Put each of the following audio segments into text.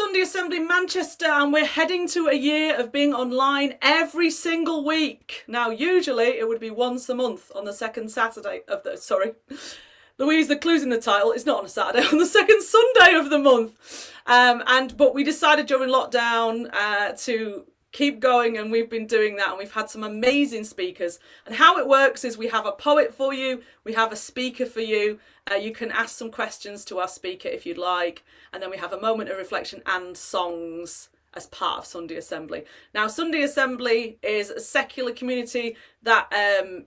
Sunday Assembly Manchester, and we're heading to a year of being online every single week. Now, usually it would be once a month on the second Saturday of the, Louise, the clue's in the title. It's not on a Saturday, on the second Sunday of the month. But we decided during lockdown to keep going, and we've been doing that, and we've had some amazing speakers. And how it works is we have a poet for you, we have a speaker for you. You can ask some questions to our speaker if you'd like, and then we have a moment of reflection and songs as part of Sunday Assembly. Now, Sunday Assembly is a secular community that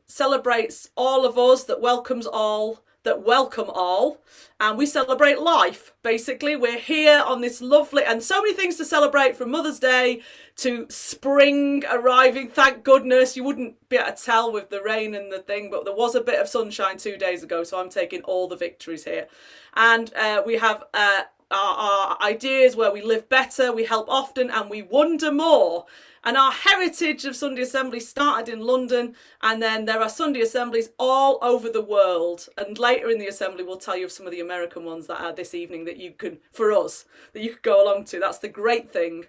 celebrates all of us, that welcome all, and we celebrate life. Basically, we're here on this lovely, and so many things to celebrate, from Mother's Day to spring arriving. Thank goodness. You wouldn't be able to tell with the rain and the thing, but there was a bit of sunshine 2 days ago, so I'm taking all the victories here. And we have our ideas where we live better, we help often, and we wonder more. And our heritage of Sunday Assembly started in London, and then there are Sunday Assemblies all over the world. And later in the assembly, we'll tell you of some of the American ones that are this evening that you can, for us, that you could go along to. That's the great thing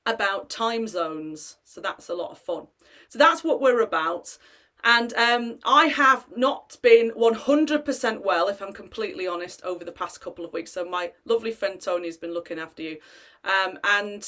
about time zones. So that's a lot of fun. So that's what we're about. And I have not been 100% well, if I'm completely honest, over the past couple of weeks. So my lovely friend Tony has been looking after you. And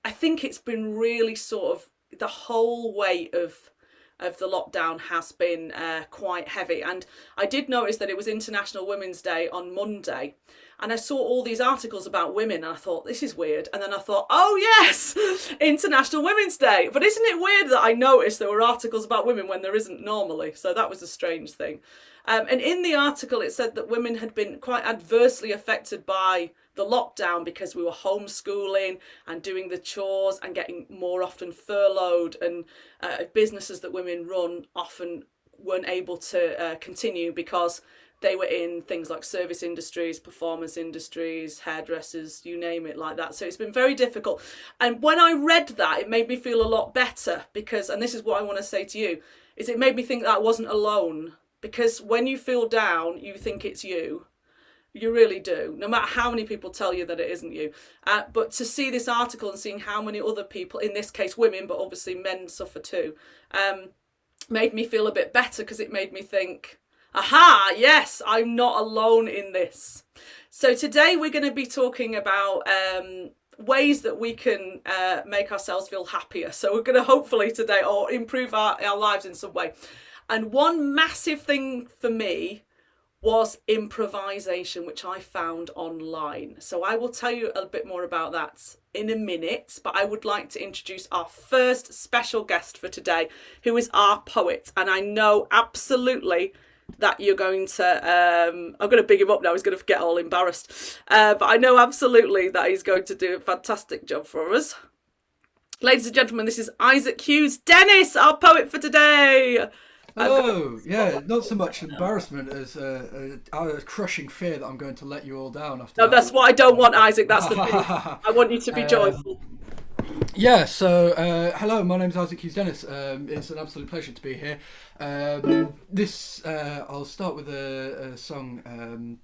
I think it's been really sort of, the whole weight of the lockdown has been quite heavy. And I did notice that it was International Women's Day on Monday, and I saw all these articles about women, and I thought, this is weird. And then I thought, oh yes, International Women's Day. But isn't it weird that I noticed there were articles about women when there isn't normally? So that was a strange thing. And in the article, it said that women had been quite adversely affected by the lockdown because we were homeschooling and doing the chores and getting more often furloughed, and businesses that women run often weren't able to continue because they were in things like service industries, performance industries, hairdressers, you name it, like that. So it's been very difficult. And when I read that, it made me feel a lot better because, and this is what I want to say to you, is it made me think that I wasn't alone. Because when you feel down, you think it's you. You really do, no matter how many people tell you that it isn't you. But to see this article and seeing how many other people, in this case women, but obviously men suffer too, made me feel a bit better, because it made me think, aha, yes, I'm not alone in this. So today we're going to be talking about ways that we can make ourselves feel happier. So we're going to hopefully today, or improve our lives in some way. And one massive thing for me was improvisation, which I found online. So I will tell you a bit more about that in a minute, but I would like to introduce our first special guest for today, who is our poet. And I know absolutely that you're going to, I'm going to big him up now, he's going to get all embarrassed. But I know absolutely that he's going to do a fantastic job for us. Ladies and gentlemen, this is Isaac Hughes-Dennis, our poet for today. Oh, yeah, not so much embarrassment as a crushing fear that I'm going to let you all down after that. That's what I don't want, Isaac, that's the thing. I want you to be joyful. Yeah, so hello, my name's Isaac Hughes-Dennis. It's an absolute pleasure to be here. I'll start with a song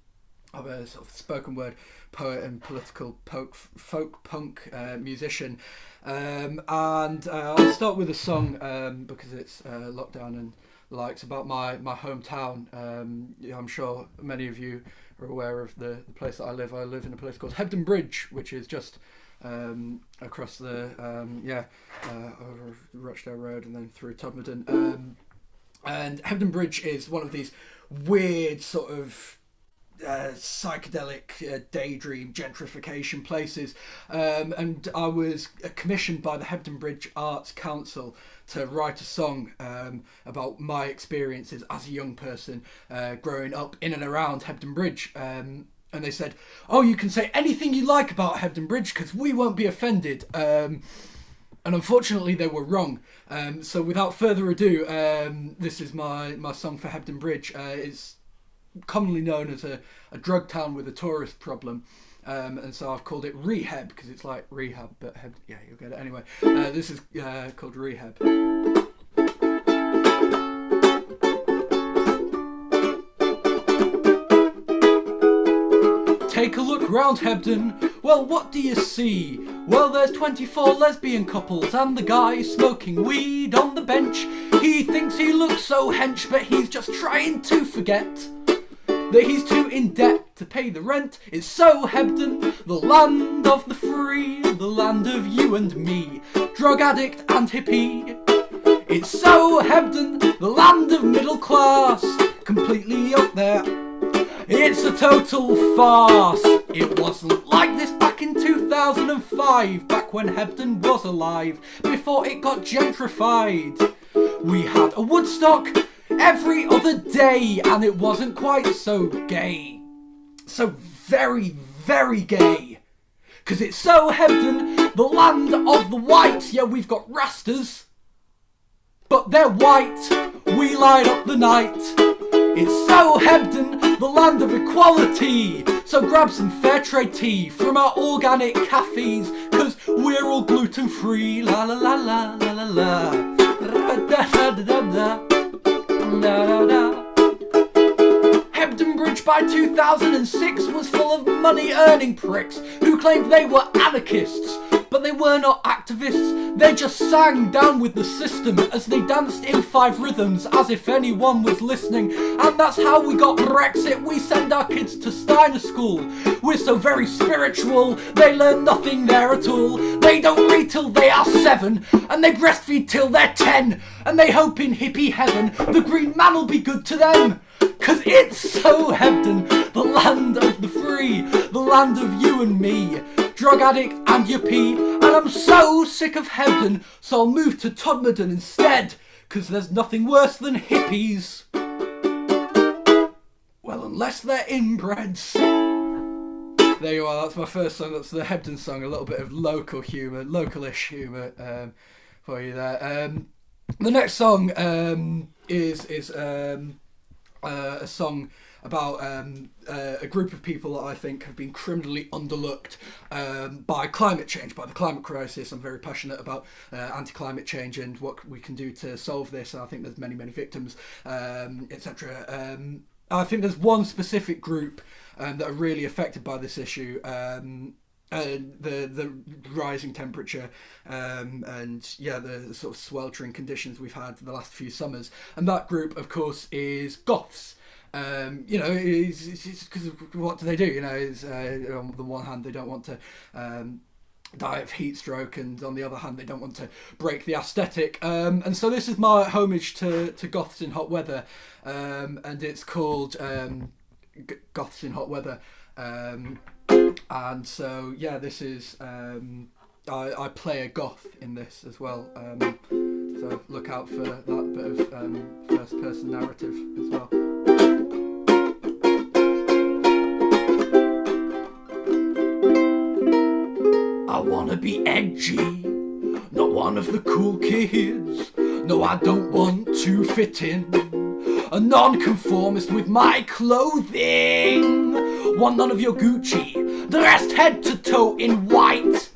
of a sort of spoken word poet and political folk punk musician. And I'll start with a song because it's lockdown and it's about my hometown. I'm sure many of you are aware of the place that I live. I live in a place called Hebden Bridge, which is just across the over Rochdale Road and then through Todmorden. And Hebden Bridge is one of these weird sort of psychedelic daydream gentrification places, and I was commissioned by the Hebden Bridge Arts Council to write a song about my experiences as a young person growing up in and around Hebden Bridge. And they said, oh, you can say anything you like about Hebden Bridge because we won't be offended. And unfortunately they were wrong. So without further ado, this is my song for Hebden Bridge. It's commonly known as a drug town with a tourist problem, and so I've called it Rehab because it's like rehab, but yeah, you'll get it anyway. This is called Rehab. Take a look round Hebden, Well, what do you see? Well, there's 24 lesbian couples and the guy smoking weed on the bench. He thinks he looks so hench, but he's just trying to forget that he's too in debt to pay the rent. It's so Hebden, the land of the free, the land of you and me, drug addict and hippie. It's so Hebden, the land of middle class, completely up there. It's a total farce. It wasn't like this back in 2005, back when Hebden was alive, before it got gentrified. We had a Woodstock every other day, and it wasn't quite so gay. So very, very gay. 'Cause it's so Hebden, the land of the whites. Yeah, we've got Rastas, but they're white. We light up the night. It's so Hebden, the land of equality. So grab some fair trade tea from our organic cafes, 'cause we're all gluten free. La la la la la la la. Da da da da da. Da da da. Hebden Bridge by 2006 was full of money-earning pricks who claimed they were anarchists, but they were not activists. They just sang down with the system as they danced in 5 rhythms as if anyone was listening. And that's how we got Brexit. We send our kids to Steiner School. We're so very spiritual, they learn nothing there at all. They don't read till they are 7, and they breastfeed till they're 10. And they hope in hippie heaven the green man'll be good to them. 'Cause it's so Hebden, the land of the free, the land of you and me, drug addict and yuppie. And I'm so sick of Hebden, so I'll move to Todmorden instead, 'cause there's nothing worse than hippies. Well, unless they're inbreds. There you are, that's my first song, that's the Hebden song, a little bit of local humour, localish humour for you there. The next song is a song about a group of people that I think have been criminally underlooked by climate change, by the climate crisis. I'm very passionate about anti-climate change and what we can do to solve this. And I think there's many, many victims, etc. I think there's one specific group that are really affected by this issue. The rising temperature and yeah, the sort of sweltering conditions we've had the last few summers, and that group of course is Goths. You know, it's because what do they do? You know, is on the one hand they don't want to die of heat stroke, and on the other hand they don't want to break the aesthetic. And so this is my homage to Goths in hot weather, and it's called Goths in Hot Weather. And so yeah, this is I play a goth in this as well, so look out for that bit of first person narrative as well. I wanna be edgy, not one of the cool kids. No, I don't want to fit in, a non-conformist with my clothing. Want none of your Gucci, dressed head to toe in white,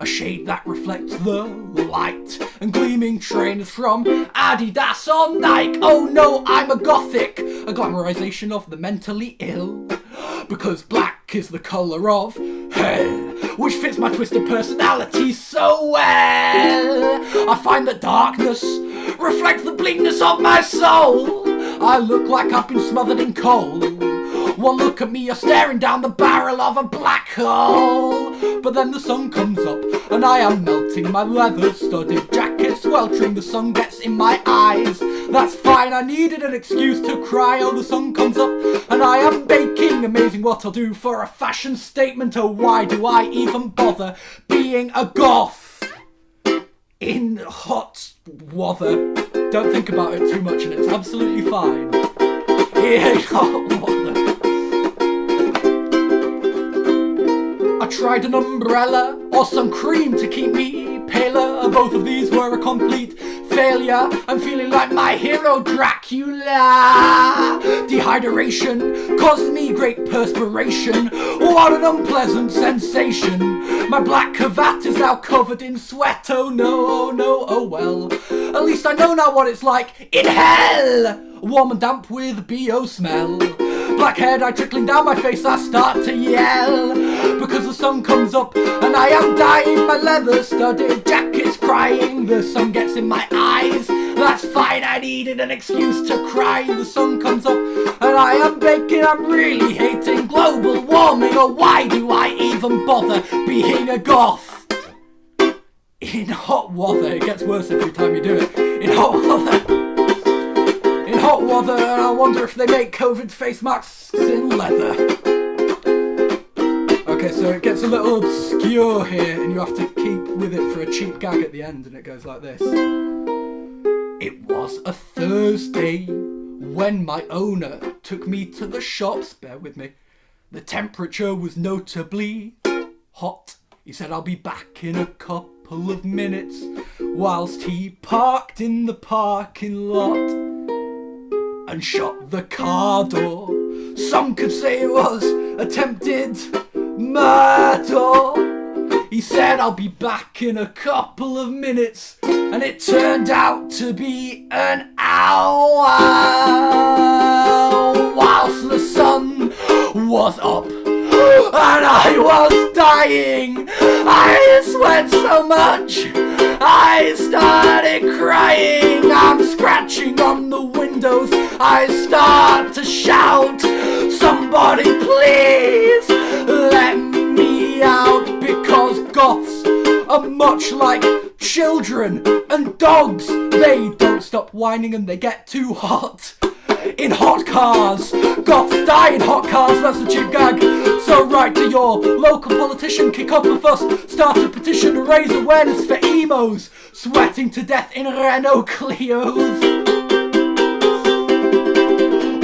a shade that reflects the light, and gleaming trainers from Adidas or Nike. Oh no, I'm a gothic, a glamorization of the mentally ill, because black is the colour of hell, which fits my twisted personality so well. I find that darkness reflects the bleakness of my soul. I look like I've been smothered in coal. One look at me, you're staring down the barrel of a black hole. But then the sun comes up and I am melting. My leather-studded jacket sweltering, the sun gets in my eyes. That's fine, I needed an excuse to cry. Oh, the sun comes up and I am baking. Amazing what I'll do for a fashion statement. Oh, why do I even bother being a goth in hot weather? Don't think about it too much and it's absolutely fine. In hot weather. I tried an umbrella or some cream to keep me paler. Both of these were a complete failure. I'm feeling like my hero Dracula. Dehydration caused me great perspiration. What an unpleasant sensation. My black cravat is now covered in sweat. Oh no, oh no, oh well. At least I know now what it's like in hell. Warm and damp with BO smell. Black hair dye trickling down my face, I start to yell. because the sun comes up and I am dying. My leather-studded jacket's crying, the sun gets in my eyes. That's fine, I needed an excuse to cry. The sun comes up and I am baking. I'm really hating global warming, or why do I even bother being a goth? In hot weather, it gets worse every time you do it. In hot weather, and I wonder if they make COVID face masks in leather. Okay, so it gets a little obscure here, and you have to keep with it for a cheap gag at the end, and it goes like this. It was a Thursday when my owner took me to the shops. Bear with me. The temperature was notably hot. He said, I'll be back in a couple of minutes, whilst he parked in the parking lot and shut the car door. Some could say it was attempted murder. He said, I'll be back in a couple of minutes, and it turned out to be an hour. Whilst the sun was up and I was dying, I sweat so much I started crying. I'm scratching on the windows, I start to shout, somebody please let me out, because Goths are much like children and dogs. They don't stop whining and they get too hot in hot cars. Goths die in hot cars, that's a cheap gag. So write to your local politician, kick up a fuss, start a petition to raise awareness for emos sweating to death in Renault Clios.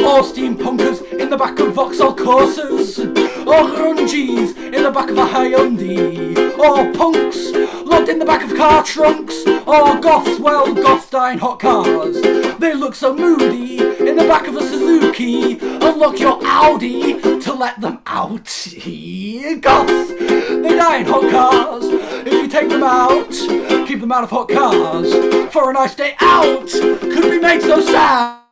Or steampunkers in the back of Vauxhall Corsas, or grungies in the back of a Hyundai, or punks locked in the back of car trunks, or goths, well, goths die in hot cars. They look so moody in the back of a Suzuki. Unlock your Audi to let them out. Goths, they die in hot cars. If you take them out, keep them out of hot cars. For a nice day out, could be made so sad.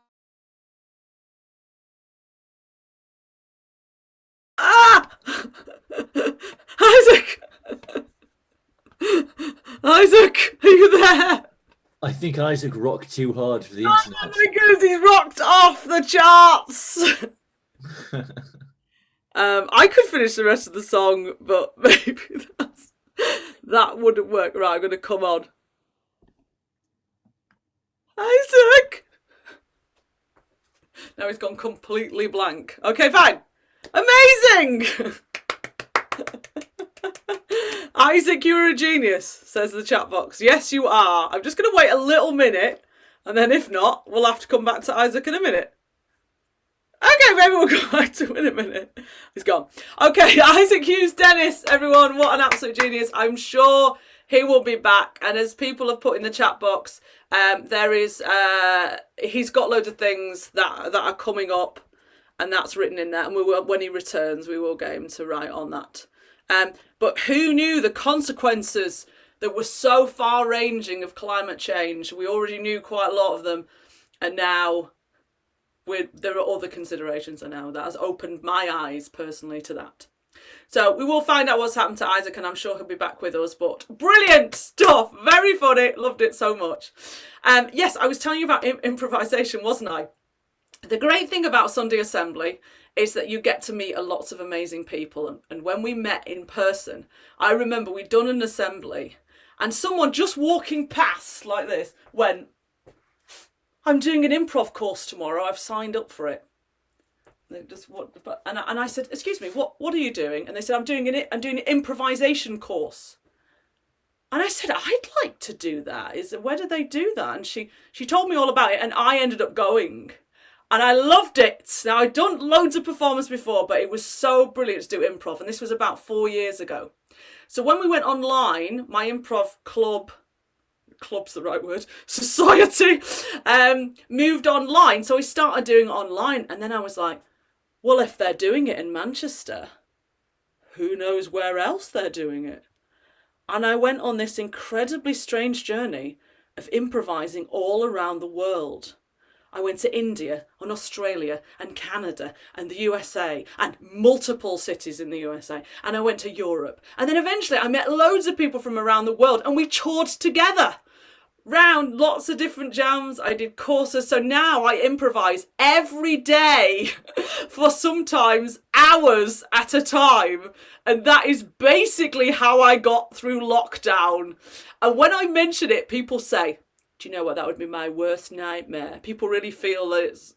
Ah! Isaac! Isaac, are you there? I think Isaac rocked too hard for the Oh internet. my goodness, he's rocked off the charts! I could finish the rest of the song, but maybe that wouldn't work. Right, I'm going to come on. Isaac! Now he's gone completely blank. Okay, fine. Amazing! Isaac, you're a genius, says the chat box. Yes, you are. I'm just going to wait a little minute, and then if not, we'll have to come back to Isaac in a minute. Okay, maybe we'll come back to him in a minute. He's gone. Okay, Isaac Hughes-Dennis, everyone. What an absolute genius. I'm sure he will be back. And as people have put in the chat box, he's got loads of things that are coming up, and that's written in there. And when he returns, we will get him to write on that. But who knew the consequences that were so far-ranging of climate change? We already knew quite a lot of them, and now there are other considerations, and now that has opened my eyes personally to that. So we will find out what's happened to Isaac, and I'm sure he'll be back with us. But brilliant stuff, very funny, loved it so much. Yes, I was telling you about improvisation, wasn't I? The great thing about Sunday Assembly is that you get to meet lots of amazing people. And when we met in person, I remember we'd done an assembly and someone just walking past like this went, I'm doing an improv course tomorrow. I've signed up for it. And I said, excuse me, what are you doing? And they said, I'm doing an improvisation course. And I said, I'd like to do that. Where do they do that? And she told me all about it, and I ended up going. And I loved it. Now, I'd done loads of performance before, but it was so brilliant to do improv. And this was about 4 years ago. So when we went online, my improv club's the right word, society, moved online. So we started doing it online. And then I was like, well, if they're doing it in Manchester, who knows where else they're doing it? And I went on this incredibly strange journey of improvising all around the world. I went to India and Australia and Canada and the USA and multiple cities in the USA. And I went to Europe. And then eventually I met loads of people from around the world and we toured together round lots of different jams. I did courses. So now I improvise every day for sometimes hours at a time. And that is basically how I got through lockdown. And when I mention it, people say, do you know what? That would be my worst nightmare. People really feel that it's,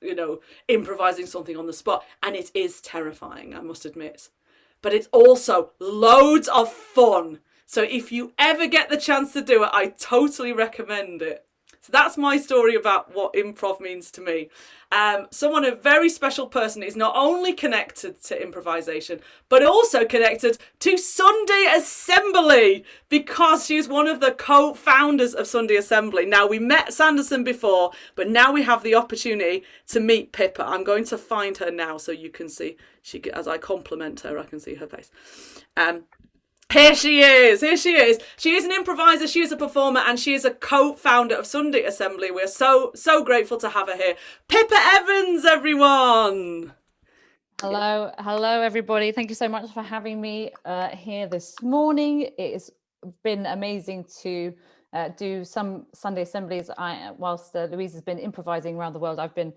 improvising something on the spot. And it is terrifying, I must admit. But it's also loads of fun. So if you ever get the chance to do it, I totally recommend it. So that's my story about what improv means to me. A very special person is not only connected to improvisation, but also connected to Sunday Assembly, because she's one of the co-founders of Sunday Assembly. Now, we met Sanderson before, but now we have the opportunity to meet Pippa. I'm going to find her now so you can see, as I compliment her, I can see her face. Here she is. She is an improviser, she is a performer, and she is a co-founder of Sunday Assembly. We're so grateful to have her here. Pippa Evans, everyone. Hello, everybody. Thank you so much for having me here this morning. It's been amazing to do some Sunday Assemblies. Whilst Louise has been improvising around the world, I've been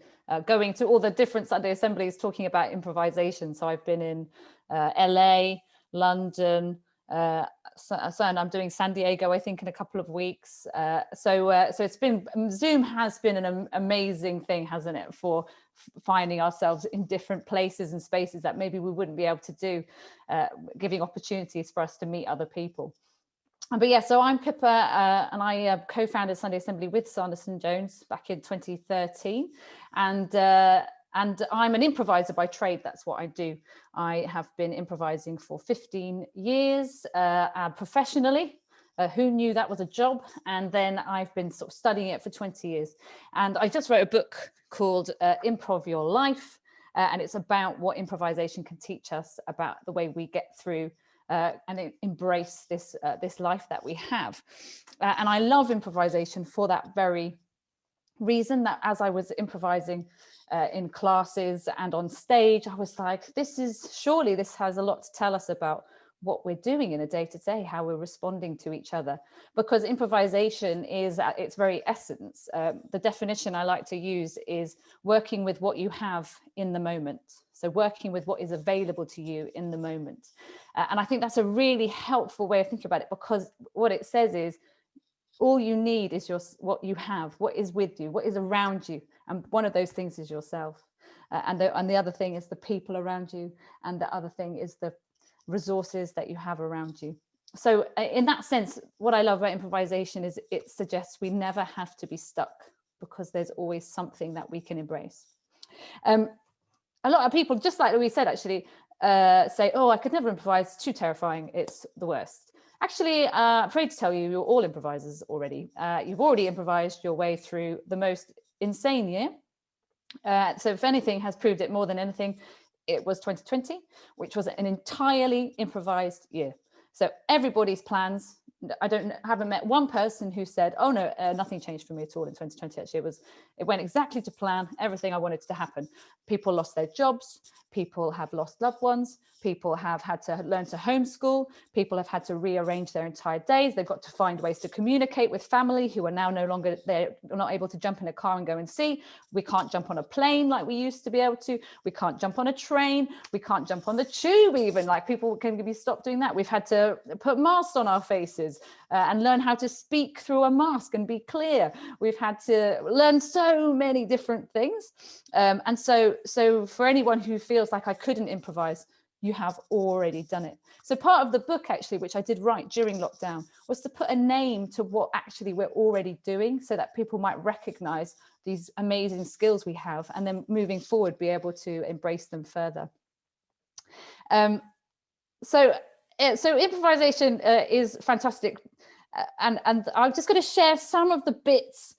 going to all the different Sunday Assemblies talking about improvisation. So I've been in LA, London, and I'm doing San Diego, I think, in a couple of weeks. So it's been, Zoom has been an amazing thing, hasn't it, for finding ourselves in different places and spaces that maybe we wouldn't be able to do, giving opportunities for us to meet other people. But yeah, so I'm Pippa, and I co-founded Sunday Assembly with Sanderson Jones back in 2013, and I'm an improviser by trade. That's what I do. I have been improvising for 15 years professionally. Who knew that was a job? And then I've been sort of studying it for 20 years. And I just wrote a book called Improv Your Life. And it's about what improvisation can teach us about the way we get through and embrace this life that we have. And I love improvisation for that very reason, that as I was improvising in classes and on stage, I was like, this has a lot to tell us about what we're doing in a day-to-day, how we're responding to each other, because improvisation is at its very essence. The definition I like to use is working with what you have in the moment. So working with what is available to you in the moment. And I think that's a really helpful way of thinking about it, because what it says is all you need is what you have, what is with you, what is around you. And one of those things is yourself. And the other thing is the people around you. And the other thing is the resources that you have around you. So in that sense, what I love about improvisation is it suggests we never have to be stuck, because there's always something that we can embrace. A lot of people, just like Louise said, actually say, oh, I could never improvise, too terrifying, it's the worst. Actually, I'm afraid to tell you, you're all improvisers already. You've already improvised your way through the most insane year. So if anything has proved it more than anything, it was 2020, which was an entirely improvised year. So everybody's plans, haven't met one person who said, oh no, nothing changed for me at all in 2020. Actually, it went exactly to plan, everything I wanted to happen. People lost their jobs, people have lost loved ones, people have had to learn to homeschool, people have had to rearrange their entire days, they've got to find ways to communicate with family who are now they're not able to jump in a car and go and see. We can't jump on a plane like we used to be able to, we can't jump on a train, we can't jump on the tube even, like people can be stopped doing that. We've had to put masks on our faces and learn how to speak through a mask and be clear. We've had to learn so many different things. And so for anyone who feels like I couldn't improvise, you have already done it. So part of the book, actually, which I did write during lockdown, was to put a name to what actually we're already doing, so that people might recognize these amazing skills we have, and then moving forward, be able to embrace them further. So improvisation is fantastic. And I'm just going to share some of the bits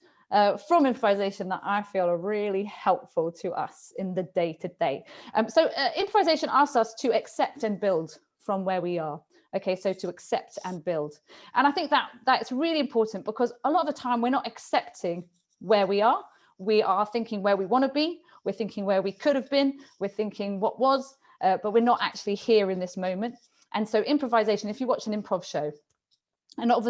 from improvisation that I feel are really helpful to us in the day-to-day. So improvisation asks us to accept and build from where we are. Okay, so to accept and build. And I think that's really important, because a lot of the time we're not accepting where we are. we are thinking where we want to be, we're thinking where we could have been, we're thinking what was, but we're not actually here in this moment. And so improvisation, if you watch an improv show, and a lot of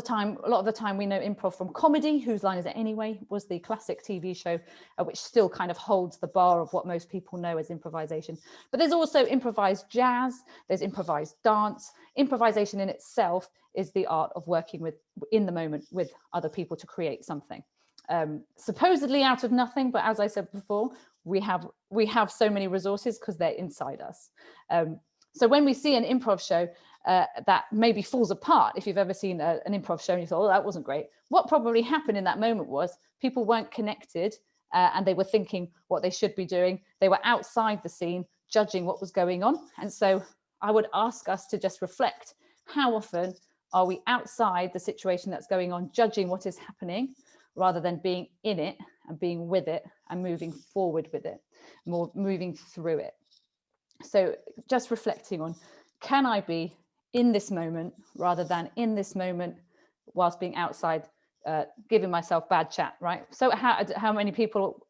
the time we know improv from comedy, Whose Line Is It Anyway, was the classic TV show, which still kind of holds the bar of what most people know as improvisation. But there's also improvised jazz, there's improvised dance. Improvisation in itself is the art of working in the moment with other people to create something. Supposedly out of nothing, but as I said before, we have so many resources because they're inside us. So when we see an improv show that maybe falls apart, if you've ever seen an improv show and you thought, oh, that wasn't great, what probably happened in that moment was people weren't connected and they were thinking what they should be doing. They were outside the scene, judging what was going on. And so I would ask us to just reflect, how often are we outside the situation that's going on, judging what is happening, rather than being in it and being with it and moving forward with it, more moving through it. So just reflecting on, can I be in this moment rather than in this moment whilst being outside, giving myself bad chat, right? So how many people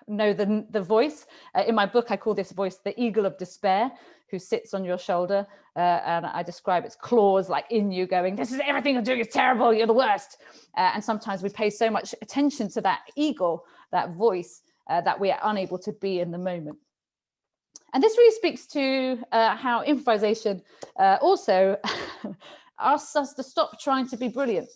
know the voice? In my book, I call this voice the eagle of despair, who sits on your shoulder, and I describe its claws like in you going, this is everything you're doing is terrible, you're the worst. And sometimes we pay so much attention to that eagle, that voice, that we are unable to be in the moment. And this really speaks to how improvisation also asks us to stop trying to be brilliant,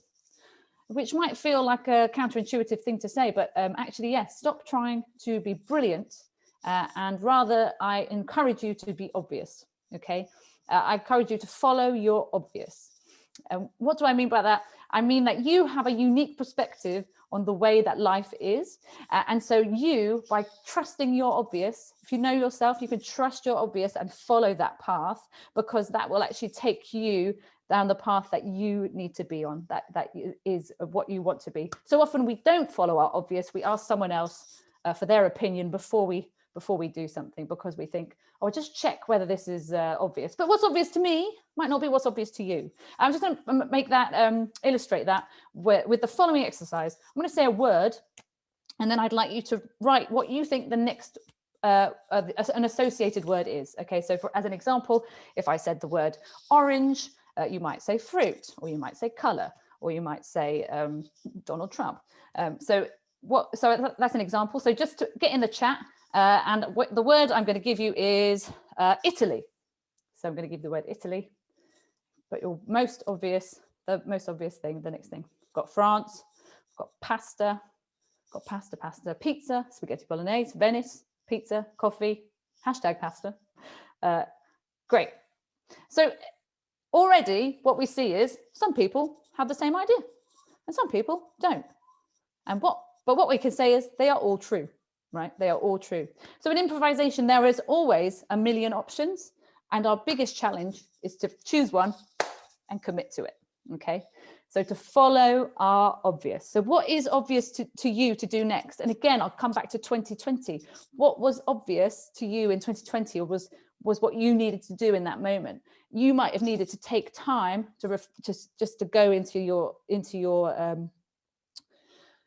which might feel like a counterintuitive thing to say, but actually, yes, stop trying to be brilliant, and rather I encourage you to be obvious, okay? I encourage you to follow your obvious. What do I mean by that? I mean that you have a unique perspective on the way that life is. And so you, by trusting your obvious, if you know yourself, you can trust your obvious and follow that path, because that will actually take you down the path that you need to be on, that is what you want to be. So often we don't follow our obvious, we ask someone else for their opinion before we do something, because we think, oh, just check whether this is obvious. But what's obvious to me might not be what's obvious to you. I'm just going to make that, illustrate that with the following exercise. I'm going to say a word, and then I'd like you to write what you think the next an associated word is. Okay, so as an example, if I said the word orange, you might say fruit, or you might say color, or you might say Donald Trump. So that's an example. So just to get in the chat, and the word I'm going to give you is Italy. So I'm going to give the word Italy, but the most obvious thing, the next thing. We've got France, we've got pasta, pizza, spaghetti bolognese, Venice, pizza, coffee, hashtag pasta. Great. So already what we see is some people have the same idea and some people don't. But what we can say is they are all true, right? They are all true. So in improvisation, there is always a million options. And our biggest challenge is to choose one and commit to it, okay? So to follow our obvious. So what is obvious to you to do next? And again, I'll come back to 2020. What was obvious to you in 2020 was what you needed to do in that moment? You might have needed to take time to just to go into your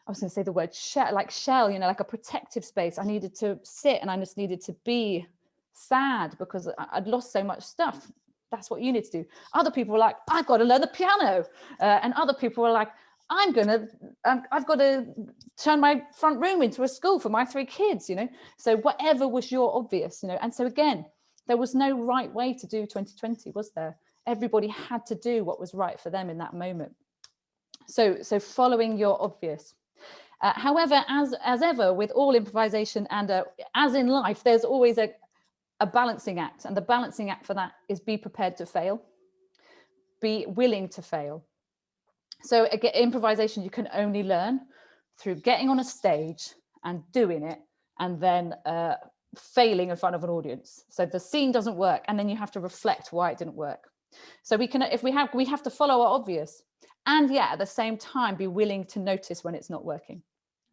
I was going to say the word shell, you know, like a protective space. I needed to sit and I just needed to be sad because I'd lost so much stuff. That's what you need to do. Other people were like, I've got to learn the piano. And other people were like, I've got to turn my front room into a school for my 3 kids, you know. So whatever was your obvious, you know. And so again, there was no right way to do 2020, was there? Everybody had to do what was right for them in that moment. So following your obvious. However, as ever with all improvisation and as in life, there's always a balancing act, and the balancing act for that is be prepared to fail, be willing to fail. So again, improvisation you can only learn through getting on a stage and doing it, and then failing in front of an audience. So the scene doesn't work, and then you have to reflect why it didn't work. So we have to follow our obvious, and yet at the same time be willing to notice when it's not working.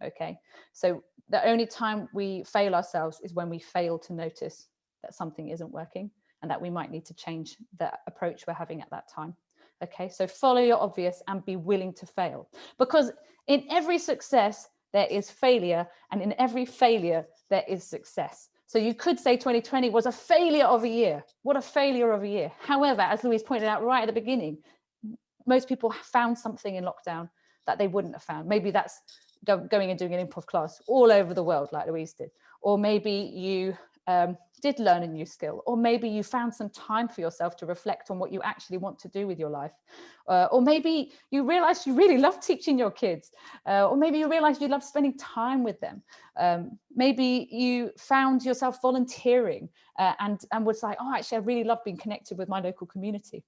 Okay, so the only time we fail ourselves is when we fail to notice that something isn't working and that we might need to change the approach we're having at that time. Okay, so follow your obvious and be willing to fail, because in every success there is failure, and in every failure, there is success. So you could say 2020 was a failure of a year. What a failure of a year. However, as Louise pointed out right at the beginning, most people found something in lockdown that they wouldn't have found. Maybe that's going and doing an improv class all over the world like Louise did. Or maybe you did learn a new skill, or maybe you found some time for yourself to reflect on what you actually want to do with your life, or maybe you realized you really love teaching your kids, or maybe you realized you love spending time with them. Maybe you found yourself volunteering and was like, oh, actually I really love being connected with my local community.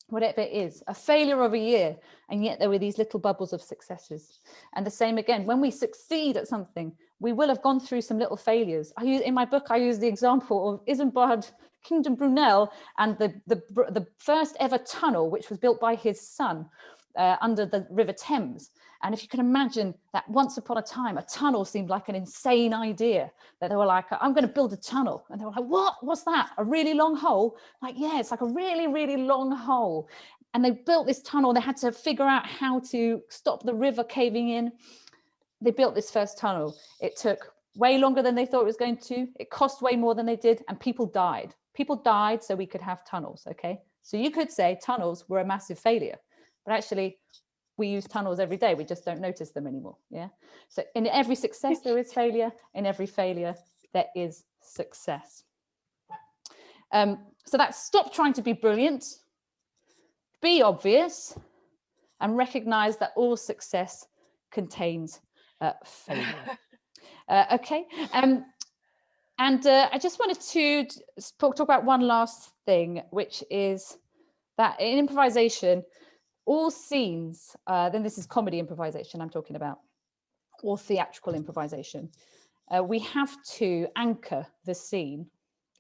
Whatever it is, a failure of a year, and yet there were these little bubbles of successes. And the same again, when we succeed at something, we will have gone through some little failures. In my book, I use the example of Isambard Kingdom Brunel and the first ever tunnel, which was built by his son under the River Thames. And if you can imagine that once upon a time, a tunnel seemed like an insane idea, that they were like, I'm going to build a tunnel. And they were like, what? What's that? A really long hole? Like, yeah, it's like a really, really long hole. And they built this tunnel. They had to figure out how to stop the river caving in. They built this first tunnel. It took way longer than they thought it was going to. It cost way more than they did. And people died. People died so we could have tunnels, okay? So you could say tunnels were a massive failure. But actually, we use tunnels every day. We just don't notice them anymore. Yeah. So in every success, there is failure. In every failure, there is success. So that's stop trying to be brilliant, be obvious, and recognize that all success contains failure. Okay. And I just wanted to talk about one last thing, which is that in improvisation, all scenes, then this is comedy improvisation I'm talking about, or theatrical improvisation. We have to anchor the scene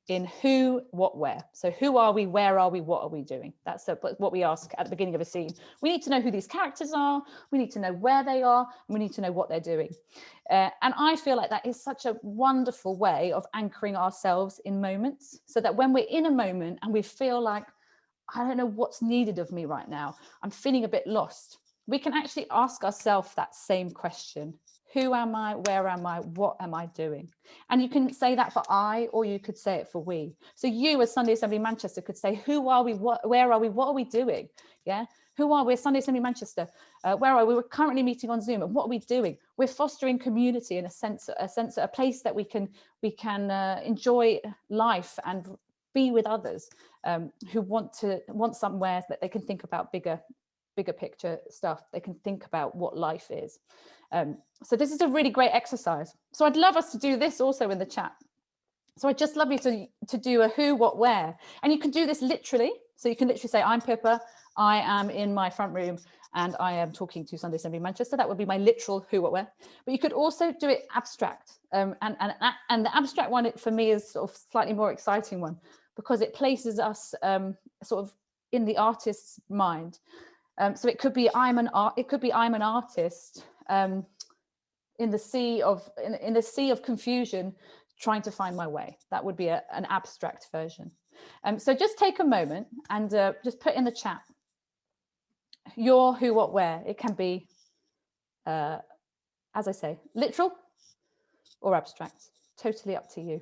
in who, what, where. So who are we, where are we, what are we doing? That's what we ask at the beginning of a scene. We need to know who these characters are, we need to know where they are, and we need to know what they're doing. And I feel like that is such a wonderful way of anchoring ourselves in moments, so that when we're in a moment and we feel like, I don't know what's needed of me right now, I'm feeling a bit lost, we can actually ask ourselves that same question. Who am I? Where am I? What am I doing? And you can say that for I, or you could say it for we. So you as Sunday Assembly Manchester could say, who are we? Where are we? What are we doing? Yeah. Who are we? Sunday Assembly Manchester. Where are we? We're currently meeting on Zoom. And what are we doing? We're fostering community in a place that we can enjoy life and be with others who want somewhere that they can think about bigger picture stuff. They can think about what life is. So this is a really great exercise. So I'd love us to do this also in the chat. So I'd just love you to do a who, what, where. And you can do this literally. So you can literally say, I'm Pippa, I am in my front room and I am talking to Sunday Assembly Manchester. That would be my literal who, what, where. But you could also do it abstract. And the abstract one for me is sort of slightly more exciting one, because it places us sort of in the artist's mind. So it could be I'm an artist in the sea of confusion, trying to find my way. That would be an abstract version. So just take a moment and just put in the chat your who, what, where. It can be, as I say, literal or abstract. Totally up to you.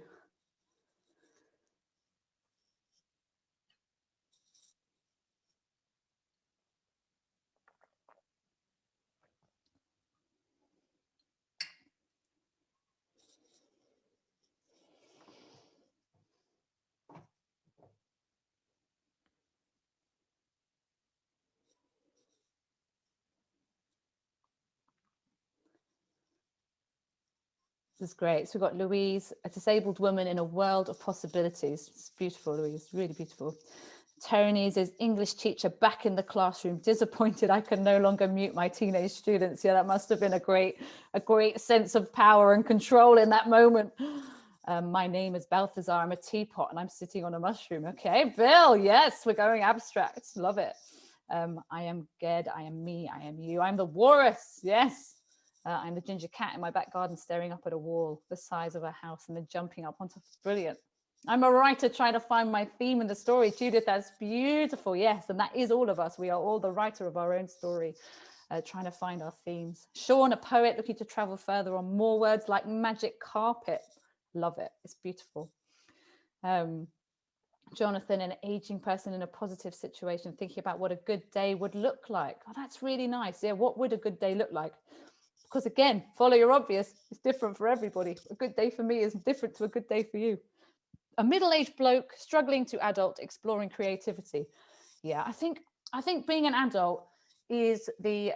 This is great. So we've got Louise, a disabled woman in a world of possibilities. It's beautiful, Louise, really beautiful. Tony says, English teacher back in the classroom, disappointed I can no longer mute my teenage students. Yeah, that must have been a great sense of power and control in that moment. My name is Balthazar, I'm a teapot and I'm sitting on a mushroom. Okay, Bill, yes, we're going abstract, love it. I am Ged, I am me, I am you, I'm the walrus, yes. I'm the ginger cat in my back garden staring up at a wall the size of a house and then jumping up onto, brilliant. I'm a writer trying to find my theme in the story. Judith, that's beautiful. Yes, and that is all of us. We are all the writer of our own story. trying to find our themes. Sean, a poet looking to travel further on more words like magic carpet. Love it. It's beautiful. Jonathan, an aging person in a positive situation, thinking about what a good day would look like. Oh, that's really nice. Yeah, what would a good day look like? Because again, follow your obvious. It's different for everybody. A good day for me is different to a good day for you. A middle-aged bloke struggling to adult, exploring creativity. Yeah, I think being an adult is the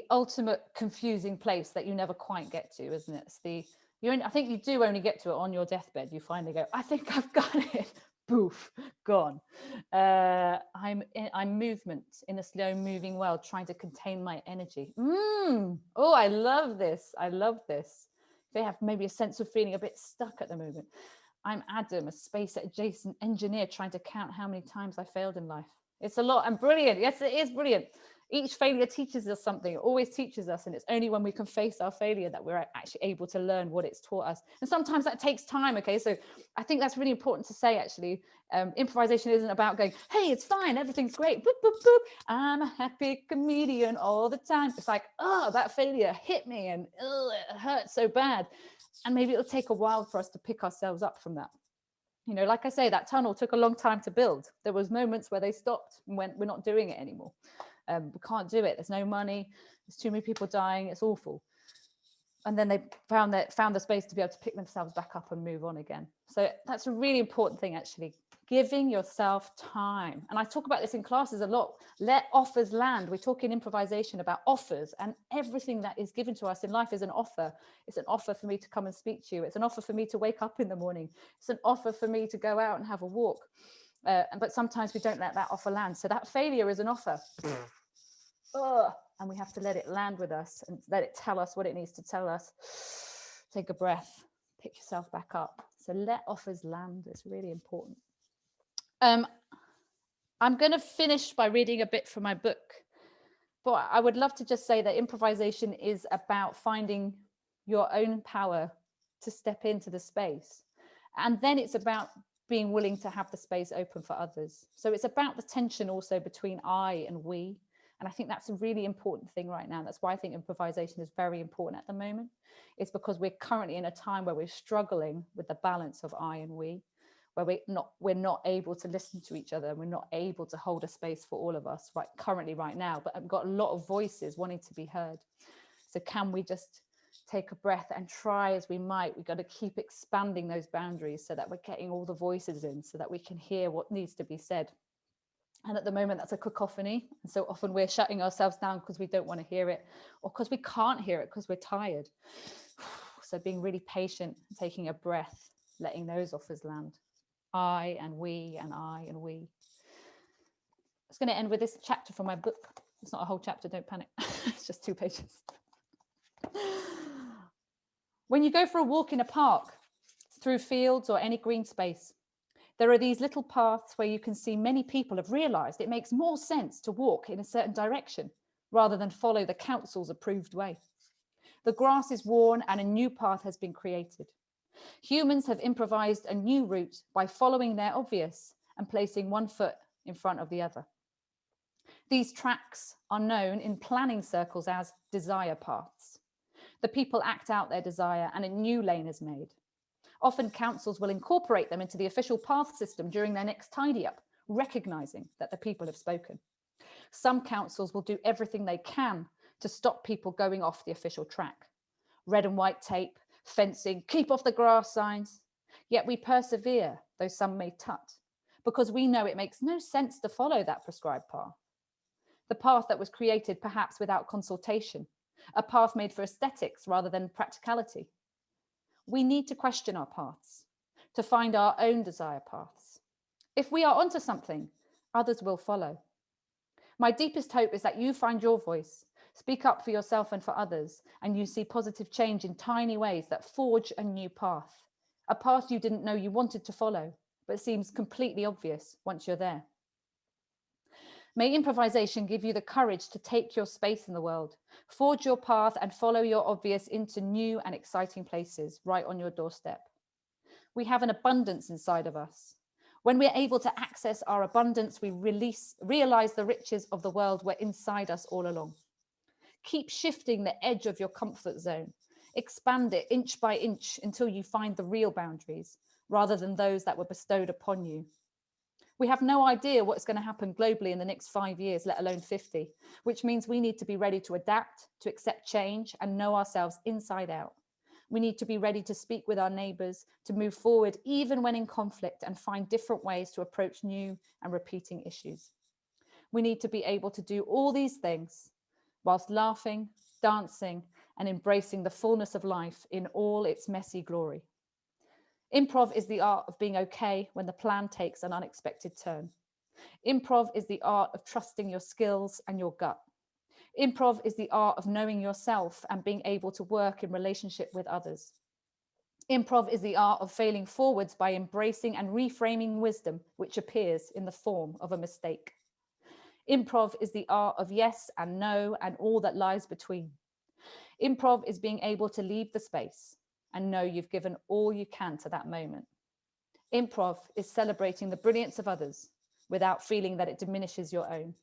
ultimate confusing place that you never quite get to, isn't it? It's I think you do only get to it on your deathbed. You finally go, I think I've got it. Poof, gone. I'm movement in a slow moving world, trying to contain my energy. Oh, I love this. I love this. They have maybe a sense of feeling a bit stuck at the moment. I'm Adam, a space adjacent engineer, trying to count how many times I failed in life. It's a lot and brilliant. Yes, it is brilliant. Each failure teaches us something. It always teaches us. And it's only when we can face our failure that we're actually able to learn what it's taught us. And sometimes that takes time. Okay, so I think that's really important to say, actually. Improvisation isn't about going, hey, it's fine, everything's great. Boop, boop, boop. I'm a happy comedian all the time. It's like, oh, that failure hit me and it hurt so bad. And maybe it'll take a while for us to pick ourselves up from that. You know, like I say, that tunnel took a long time to build. There was moments where they stopped and went, we're not doing it anymore. We can't do it. There's no money. There's too many people dying. It's awful. And then they found the space to be able to pick themselves back up and move on again. So that's a really important thing, actually. Giving yourself time. And I talk about this in classes a lot. Let offers land. We talk in improvisation about offers, and everything that is given to us in life is an offer. It's an offer for me to come and speak to you. It's an offer for me to wake up in the morning. It's an offer for me to go out and have a walk. But sometimes we don't let that offer land. So that failure is an offer. And we have to let it land with us and let it tell us what it needs to tell us. Take a breath, pick yourself back up. So let offers land. It's really important. I'm going to finish by reading a bit from my book. But I would love to just say that improvisation is about finding your own power to step into the space. And then it's about being willing to have the space open for others. So it's about the tension also between I and we. And I think that's a really important thing right now. That's why I think improvisation is very important at the moment. It's because we're currently in a time where we're struggling with the balance of I and we, where we're not able to listen to each other. We're not able to hold a space for all of us currently right now, but I've got a lot of voices wanting to be heard. So can we just take a breath and try as we might? We've got to keep expanding those boundaries so that we're getting all the voices in, so that we can hear what needs to be said. And at the moment, that's a cacophony. And so often we're shutting ourselves down because we don't want to hear it, or because we can't hear it because we're tired. So being really patient, taking a breath, letting those offers land. I and we and I and we. I was going to end with this chapter from my book. It's not a whole chapter, don't panic. It's just 2 pages. When you go for a walk in a park, through fields or any green space, there are these little paths where you can see many people have realized it makes more sense to walk in a certain direction rather than follow the council's approved way. The grass is worn and a new path has been created. Humans have improvised a new route by following their obvious and placing one foot in front of the other. These tracks are known in planning circles as desire paths. The people act out their desire and a new lane is made. Often councils will incorporate them into the official path system during their next tidy up, recognizing that the people have spoken. Some councils will do everything they can to stop people going off the official track. Red and white tape, fencing, keep off the grass signs. Yet we persevere, though some may tut, because we know it makes no sense to follow that prescribed path. The path that was created perhaps without consultation, a path made for aesthetics rather than practicality. We need to question our paths, to find our own desire paths. If we are onto something, others will follow. My deepest hope is that you find your voice, speak up for yourself and for others, and you see positive change in tiny ways that forge a new path, a path you didn't know you wanted to follow, but seems completely obvious once you're there. May improvisation give you the courage to take your space in the world, forge your path and follow your obvious into new and exciting places right on your doorstep. We have an abundance inside of us. When we're able to access our abundance, we realize the riches of the world were inside us all along. Keep shifting the edge of your comfort zone. Expand it inch by inch until you find the real boundaries, rather than those that were bestowed upon you. We have no idea what's going to happen globally in the next 5 years, let alone 50, which means we need to be ready to adapt, to accept change, and know ourselves inside out. We need to be ready to speak with our neighbours, to move forward even when in conflict, and find different ways to approach new and repeating issues. We need to be able to do all these things whilst laughing, dancing, and embracing the fullness of life in all its messy glory. Improv is the art of being okay when the plan takes an unexpected turn. Improv is the art of trusting your skills and your gut. Improv is the art of knowing yourself and being able to work in relationship with others. Improv is the art of failing forwards by embracing and reframing wisdom, which appears in the form of a mistake. Improv is the art of yes and no and all that lies between. Improv is being able to leave the space and know you've given all you can to that moment. Improv is celebrating the brilliance of others without feeling that it diminishes your own.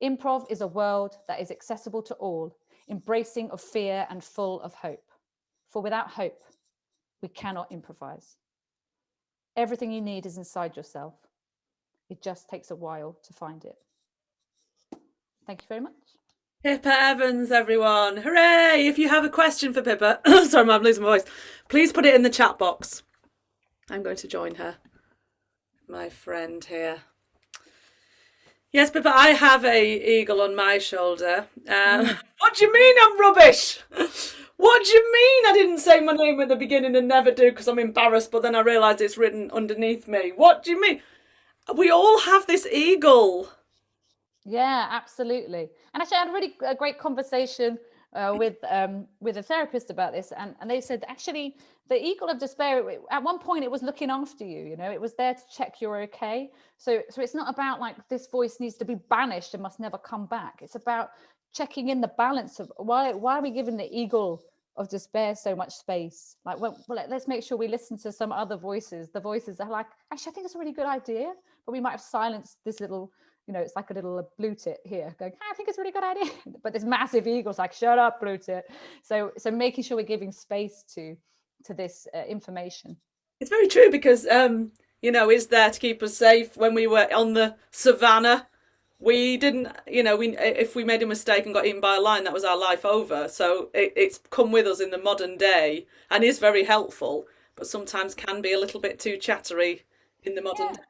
Improv is a world that is accessible to all, embracing of fear and full of hope. For without hope, we cannot improvise. Everything you need is inside yourself. It just takes a while to find it. Thank you very much. Pippa Evans, everyone. Hooray! If you have a question for Pippa, sorry, I'm losing my voice, please put it in the chat box. I'm going to join her, my friend here. Yes, Pippa, I have a eagle on my shoulder. What do you mean I'm rubbish? What do you mean I didn't say my name at the beginning and never do because I'm embarrassed, but then I realised it's written underneath me? What do you mean? We all have this eagle. Yeah, absolutely. And actually, I had a great conversation with a therapist about this, and they said actually the eagle of despair, at one point it was looking after you, you know, it was there to check you're okay. So it's not about like this voice needs to be banished and must never come back. It's about checking in the balance of why are we giving the eagle of despair so much space? Like, well, let's make sure we listen to some other voices. The voices are like, actually, I think it's a really good idea, but we might have silenced this little, you know, it's like a little blue tit here going, I think it's a really good idea. But this massive eagle's like, shut up, blue tit. So making sure we're giving space to this information. It's very true because, you know, it's there to keep us safe. When we were on the savannah, we didn't, you know, if we made a mistake and got eaten by a lion, that was our life over. So it's come with us in the modern day and is very helpful, but sometimes can be a little bit too chattery in the modern day.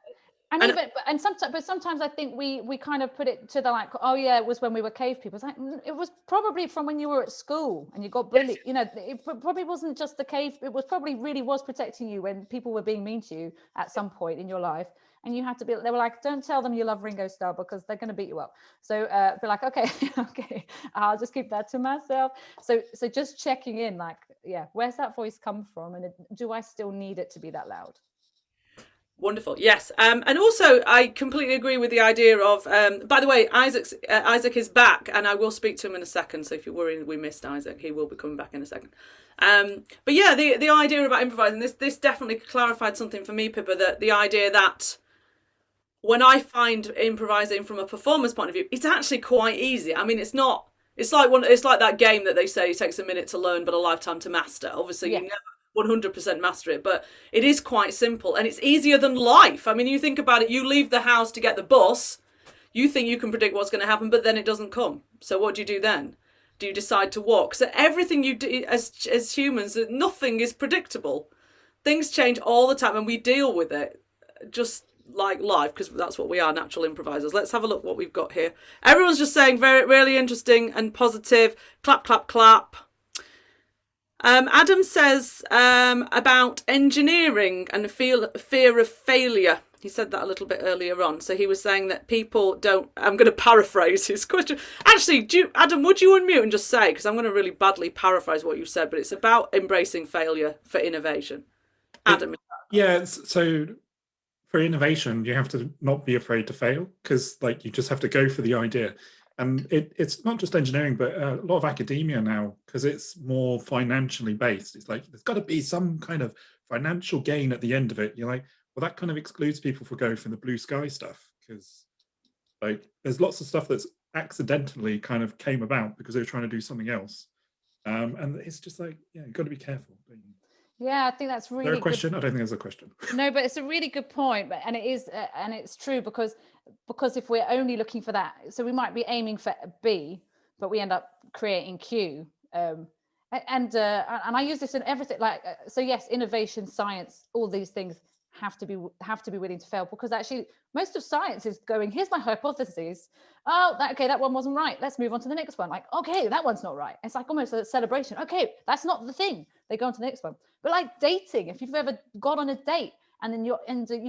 And sometimes I think we kind of put it to the like, oh yeah, it was when we were cave people. It's like, it was probably from when you were at school and you got bullied. You know, it probably wasn't just the cave. It was probably really was protecting you when people were being mean to you at some point in your life. And you had to be, they were like, don't tell them you love Ringo Starr because they're going to beat you up. So be like, okay, I'll just keep that to myself. So just checking in, like, yeah, where's that voice come from? And do I still need it to be that loud? Wonderful. Yes. And also I completely agree with the idea of, by the way, Isaac is back and I will speak to him in a second. So if you're worried we missed Isaac, he will be coming back in a second. But yeah, the idea about improvising, this definitely clarified something for me, Pippa, that the idea that when I find improvising from a performance point of view, it's actually quite easy. I mean, it's like that game that they say it takes a minute to learn, but a lifetime to master. Obviously, yeah. You never 100% master it, but it is quite simple and it's easier than life. I mean, you think about it, you leave the house to get the bus, you think you can predict what's going to happen, but then it doesn't come. So what do you do then? Do you decide to walk? So everything you do as humans, nothing is predictable. Things change all the time and we deal with it just like life, because that's what we are, natural improvisers. Let's have a look what we've got here. Everyone's just saying very, really interesting and positive. Clap, clap, clap. Adam says about engineering and fear of failure. He said that a little bit earlier on. So he was saying that people don't, I'm going to paraphrase his question. Actually, Adam, would you unmute and just say, because I'm going to really badly paraphrase what you said, but it's about embracing failure for innovation. Adam. Yeah, so for innovation, you have to not be afraid to fail, because like you just have to go for the idea. And it's not just engineering, but a lot of academia now, because it's more financially based. It's like there's got to be some kind of financial gain at the end of it. You're like, well, that kind of excludes people from going for the blue sky stuff, because like there's lots of stuff that's accidentally kind of came about because they were trying to do something else. And it's just like, yeah, you've got to be careful. Yeah, I think that's really Is there a good. question? I don't think there's a question. No, but it's a really good point, and it is, and it's true, because if we're only looking for that, so we might be aiming for B, but we end up creating Q. And I use this in everything. Like, so yes, innovation, science, all these things have to be willing to fail, because actually most of science is going, here's my hypothesis. Oh, okay, that one wasn't right. Let's move on to the next one. Like, okay, that one's not right. It's like almost a celebration. Okay, that's not the thing. They go on to the next one. But like dating, if you've ever gone on a date and then you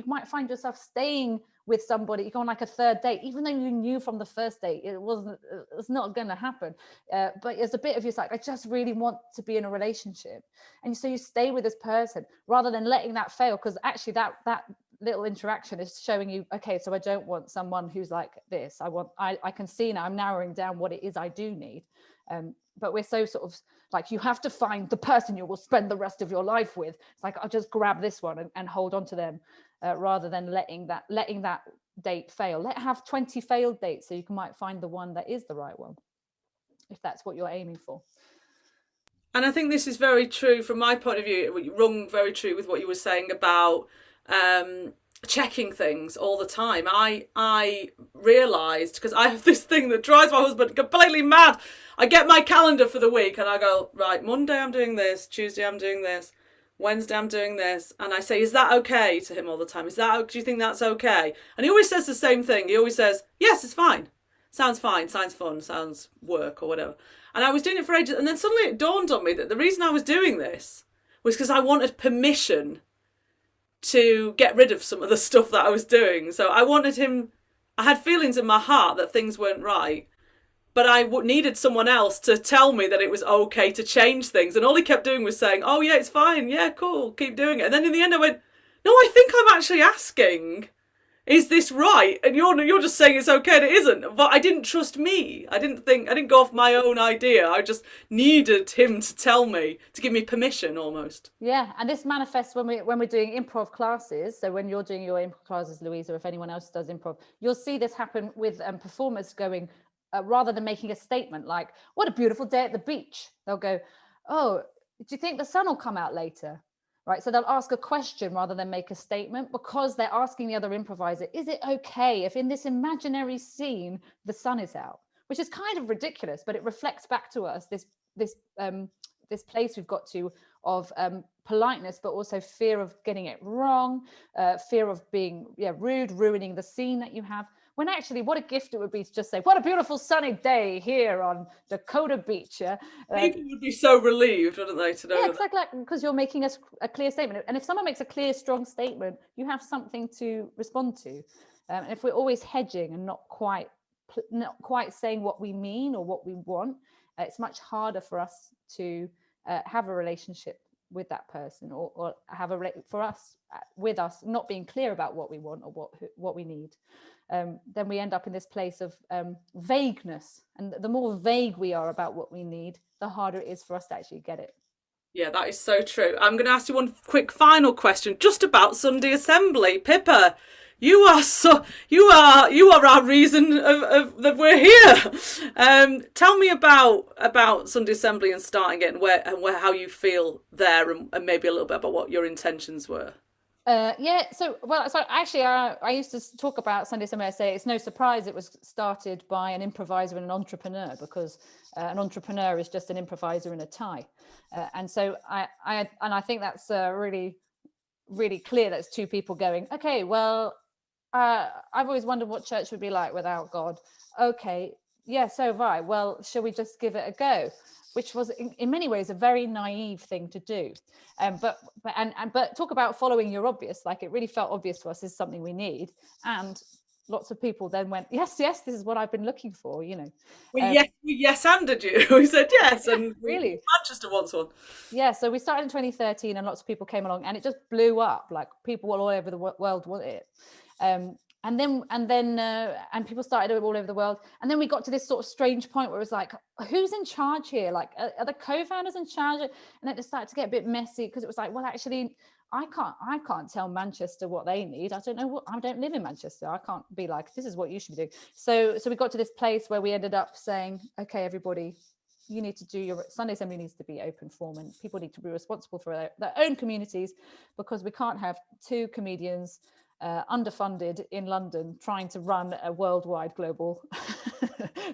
might find yourself staying with somebody, you go on like a third date, even though you knew from the first date it's not going to happen. But there's a bit of you, like, I just really want to be in a relationship, and so you stay with this person rather than letting that fail, because actually that little interaction is showing you, okay, so I don't want someone who's like this. I can see now I'm narrowing down what it is I do need. But we're so sort of like, you have to find the person you will spend the rest of your life with. It's like, I'll just grab this one and hold on to them, rather than letting that date fail. Have 20 failed dates so you might find the one that is the right one, if that's what you're aiming for. And I think this is very true from my point of view. It rung very true with what you were saying about checking things all the time. I realised, because I have this thing that drives my husband completely mad. I get my calendar for the week and I go, right, Monday I'm doing this, Tuesday I'm doing this, Wednesday I'm doing this, and I say, is that okay, to him all the time? Do you think that's okay? And he always says the same thing. He always says, yes, it's fine. Sounds fine, sounds fun, sounds work or whatever. And I was doing it for ages, and then suddenly it dawned on me that the reason I was doing this was because I wanted permission to get rid of some of the stuff that I was doing. So I had feelings in my heart that things weren't right, but I needed someone else to tell me that it was okay to change things. And all he kept doing was saying, oh yeah, it's fine, yeah, cool, keep doing it. And then in the end I went, no, I think I'm actually asking, is this right? And you're just saying it's okay and it isn't. But I didn't trust me. I didn't go off my own idea. I just needed him to tell me, to give me permission almost. Yeah, and this manifests when we're doing improv classes. So when you're doing your improv classes, Louise, or if anyone else does improv, you'll see this happen with performers going, rather than making a statement like, what a beautiful day at the beach, they'll go, oh, do you think the sun will come out later? Right, so they'll ask a question rather than make a statement, because they're asking the other improviser, is it okay if in this imaginary scene the sun is out? Which is kind of ridiculous, but it reflects back to us this place we've got to of politeness, but also fear of getting it wrong, fear of being rude, ruining the scene that you have. When actually, what a gift it would be to just say, what a beautiful sunny day here on Dakota Beach. People would be so relieved, wouldn't they, to know that? Exactly, because you're making a clear statement. And if someone makes a clear, strong statement, you have something to respond to. And if we're always hedging and not quite saying what we mean or what we want, it's much harder for us to have a relationship with that person, or have with us not being clear about what we want or what we need. Then we end up in this place of vagueness, and the more vague we are about what we need, the harder it is for us to actually get it. Yeah, that is so true. I'm going to ask you one quick final question just about Sunday Assembly. Pippa, you are our reason of that we're here. Tell me about Sunday Assembly and starting it, and how you feel there, and maybe a little bit about what your intentions were. So actually, I used to talk about Sunday Assembly. I say it's no surprise it was started by an improviser and an entrepreneur, because an entrepreneur is just an improviser in a tie, and so I think that's really, really clear. That's two people going, okay, well, I've always wondered what church would be like without God. Okay, yeah, so have I. Well, shall we just give it a go? Which was in many ways a very naive thing to do. But talk about following your obvious, like it really felt obvious to us, this is something we need. And lots of people then went, yes, this is what I've been looking for, you know. We yes-anded you. We said yes, and really. Manchester wants one. Yeah, so we started in 2013 and lots of people came along and it just blew up, like people all over the world want it. and people started all over the world, and then we got to this sort of strange point where it was like, who's in charge here? Like, are the co-founders in charge? And then it started to get a bit messy, because it was like, well, actually, I can't tell Manchester what they need. I don't live in Manchester. I can't be like, this is what you should be doing. So we got to this place where we ended up saying, okay, everybody, you need to do your Sunday assembly needs to be open form, and people need to be responsible for their own communities, because we can't have two comedians underfunded in London trying to run a worldwide global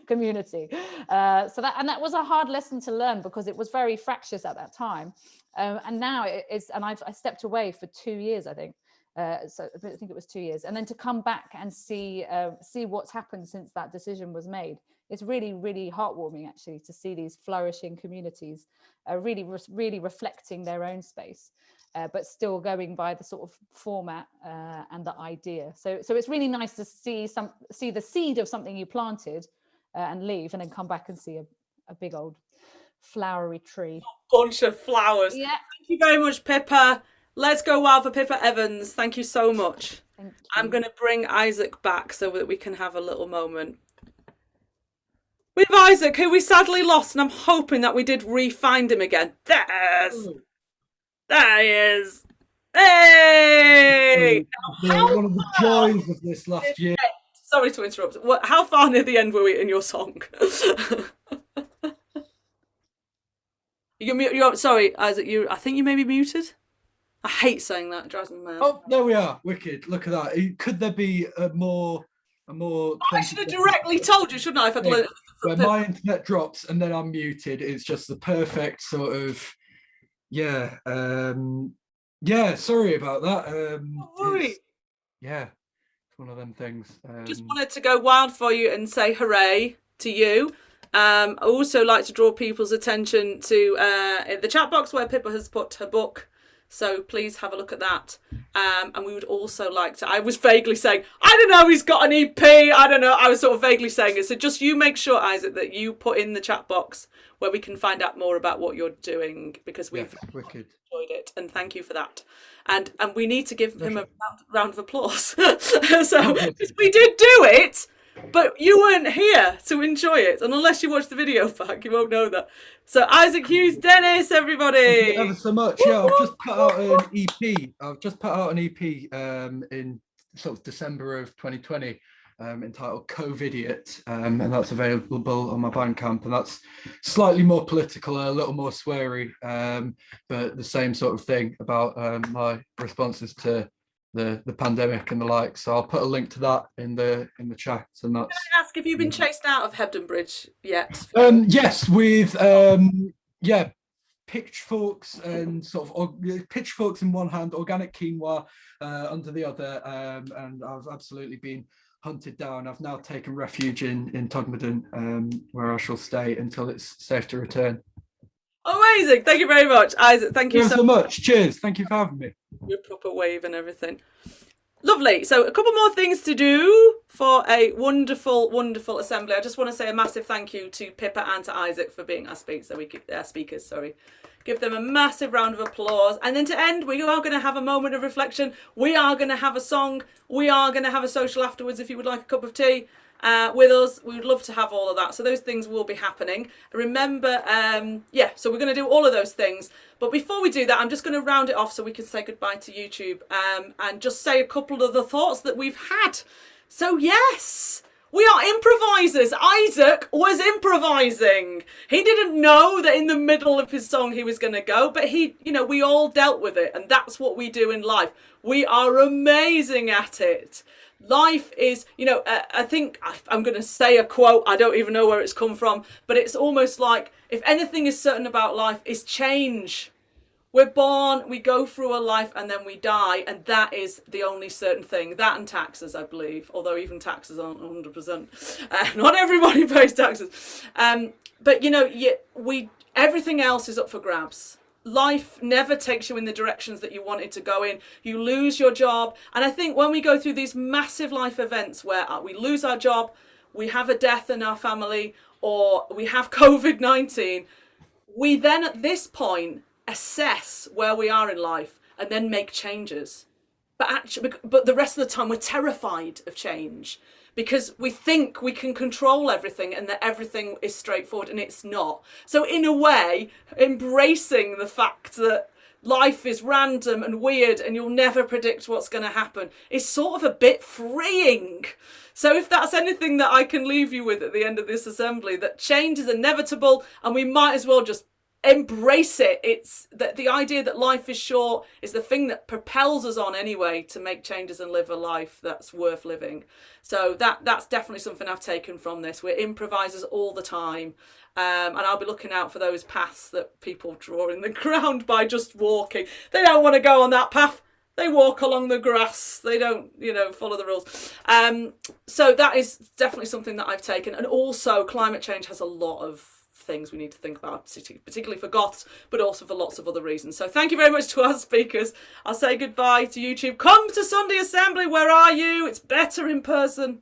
community. So that was a hard lesson to learn, because it was very fractious at that time. And now it is, and I stepped away for 2 years, I think. So I think it was 2 years, and then to come back and see what's happened since that decision was made. It's really, really heartwarming, actually, to see these flourishing communities really reflecting their own space, but still going by the sort of format and the idea. So it's really nice to see the seed of something you planted and leave, and then come back and see a big old flowery tree. Bunch of flowers. Yeah. Thank you very much, Pippa. Let's go wild for Pippa Evans. Thank you so much. Thank you. I'm going to bring Isaac back so that we can have a little moment with Isaac, who we sadly lost, and I'm hoping that we did re-find him again. There he is. Hey! One of the joys of this last year. Sorry to interrupt. How far near the end were we in your song? You're sorry, Isaac. I think you may be muted. I hate saying that. It drives me mad. Oh, there we are. Wicked. Look at that. Could there be a more? I should have directly told you, shouldn't I? If I'd learned. Where my internet drops and then I'm muted, it's just the perfect sort of, yeah. Sorry about that. Don't worry. It's one of them things. Just wanted to go wild for you and say hooray to you. I also like to draw people's attention to the chat box where Pippa has put her book. So please have a look at that. And we would also like to, I was vaguely saying, I don't know, he's got an EP. I don't know. I was sort of vaguely saying it. So just you make sure, Isaac, that you put in the chat box where we can find out more about what you're doing, because we've wicked. Enjoyed it. And thank you for that. And we need to give him a round of applause. So we did do it, but you weren't here to enjoy it. And unless you watch the video back, you won't know that. So Isaac Hughes-Dennis, everybody. Thank you ever so much. Yeah, I've just put out an EP. In sort of December of 2020, entitled COVID-idiot, and that's available on my Bandcamp. And that's slightly more political, a little more sweary, but the same sort of thing about my responses to the pandemic and the like. So I'll put a link to that in the chat. And that's. Can I ask if you've been chased out of Hebden Bridge yet? Yes, with pitchforks and sort of pitchforks in one hand, organic quinoa under the other, and I've absolutely been hunted down. I've now taken refuge in Todmorden, where I shall stay until it's safe to return. Amazing. Thank you very much, Isaac. Thank you so much. Cheers. Thank you for having me. Your proper wave and everything. Lovely. So a couple more things to do for a wonderful, wonderful assembly. I just want to say a massive thank you to Pippa and to Isaac for being our speakers. Sorry. Give them a massive round of applause. And then to end, we are going to have a moment of reflection. We are going to have a song. We are going to have a social afterwards if you would like a cup of tea with us. We would love to have all of that. So those things will be happening. Remember, so we're going to do all of those things. But before we do that, I'm just going to round it off so we can say goodbye to YouTube and just say a couple of the thoughts that we've had. So yes, we are improvisers. Isaac was improvising. He didn't know that in the middle of his song he was going to go, but we all dealt with it. And that's what we do in life. We are amazing at it. Life is, I think I'm going to say a quote. I don't even know where it's come from, but it's almost like if anything is certain about life is change. We're born, we go through a life, and then we die, and that is the only certain thing. That and taxes, I believe, although even taxes aren't 100%. Not everybody pays taxes. But everything else is up for grabs. Life never takes you in the directions that you want it to go in. You lose your job. And I think when we go through these massive life events where we lose our job, we have a death in our family, or we have COVID-19, we then at this point assess where we are in life and then make changes. but the rest of the time we're terrified of change, because we think we can control everything and that everything is straightforward, and it's not. So in a way, embracing the fact that life is random and weird and you'll never predict what's going to happen is sort of a bit freeing. So if that's anything that I can leave you with at the end of this assembly, that change is inevitable and we might as well just embrace it. It's that the idea that life is short is the thing that propels us on anyway to make changes and live a life that's worth living. So that's definitely something I've taken from this. We're improvisers all the time, and I'll be looking out for those paths that people draw in the ground by just walking. They don't want to go on that path. They walk along the grass. They don't, follow the rules. So that is definitely something that I've taken. And also climate change has a lot of things we need to think about, particularly for Goths, but also for lots of other reasons. So thank you very much to our speakers. I'll say goodbye to YouTube. Come to Sunday Assembly. Where are you? It's better in person.